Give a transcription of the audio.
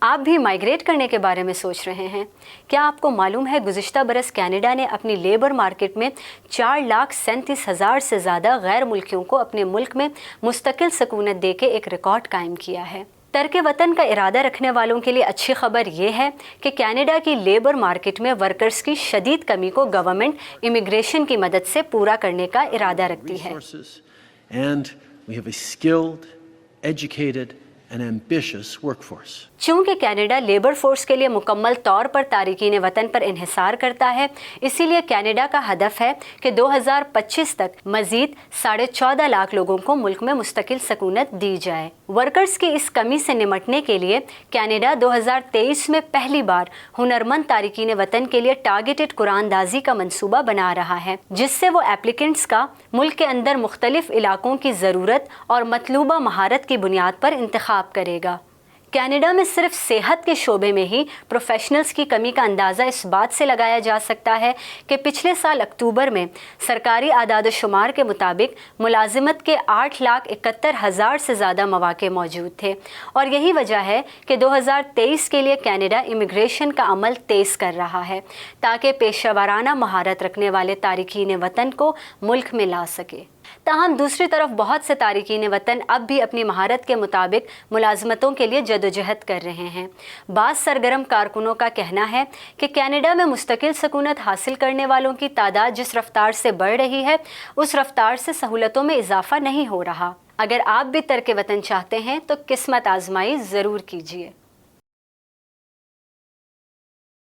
آپ بھی مائیگریٹ کرنے کے بارے میں سوچ رہے ہیں؟ کیا آپ کو معلوم ہے گزشتہ برس کینیڈا نے اپنی لیبر مارکیٹ میں 4,37,000 سے زیادہ غیر ملکیوں کو اپنے ملک میں مستقل سکونت دے کے ایک ریکارڈ قائم کیا ہے۔ ترک وطن کا ارادہ رکھنے والوں کے لیے اچھی خبر یہ ہے کہ کینیڈا کی لیبر مارکیٹ میں ورکرز کی شدید کمی کو گورنمنٹ امیگریشن کی مدد سے پورا کرنے کا ارادہ رکھتی ہے۔ And we have a skilled, educated and ambitious workforce. چونکہ کینیڈا لیبر فورس کے لیے مکمل طور پر تارکین وطن پر انحصار کرتا ہے، اسی لیے کینیڈا کا ہدف ہے کہ 2025 تک مزید 14.5 لاکھ لوگوں کو ملک میں مستقل سکونت دی جائے۔ ورکرز کی اس کمی سے نمٹنے کے لیے کینیڈا 2023 میں پہلی بار ہنرمند تارکین وطن کے لیے ٹارگیٹڈ قرآن دازی کا منصوبہ بنا رہا ہے، جس سے وہ ایپلیکنٹس کا ملک کے اندر مختلف علاقوں کی ضرورت اور مطلوبہ مہارت کی بنیاد پر انتخاب کرے گا۔ کینیڈا میں صرف صحت کے شعبے میں ہی پروفیشنلز کی کمی کا اندازہ اس بات سے لگایا جا سکتا ہے کہ پچھلے سال اکتوبر میں سرکاری اعداد و شمار کے مطابق ملازمت کے 8,71,000 سے زیادہ مواقع موجود تھے، اور یہی وجہ ہے کہ 2023 کے لیے کینیڈا امیگریشن کا عمل تیز کر رہا ہے تاکہ پیشہ ورانہ مہارت رکھنے والے تارکین وطن کو ملک میں لا سکے۔ تاہم دوسری طرف بہت سے تارکین وطن اب بھی اپنی مہارت کے مطابق ملازمتوں کے لیے جدوجہد کر رہے ہیں۔ بعض سرگرم کارکنوں کا کہنا ہے کہ کینیڈا میں مستقل سکونت حاصل کرنے والوں کی تعداد جس رفتار سے بڑھ رہی ہے، اس رفتار سے سہولتوں میں اضافہ نہیں ہو رہا۔ اگر آپ بھی ترک وطن چاہتے ہیں تو قسمت آزمائی ضرور کیجیے۔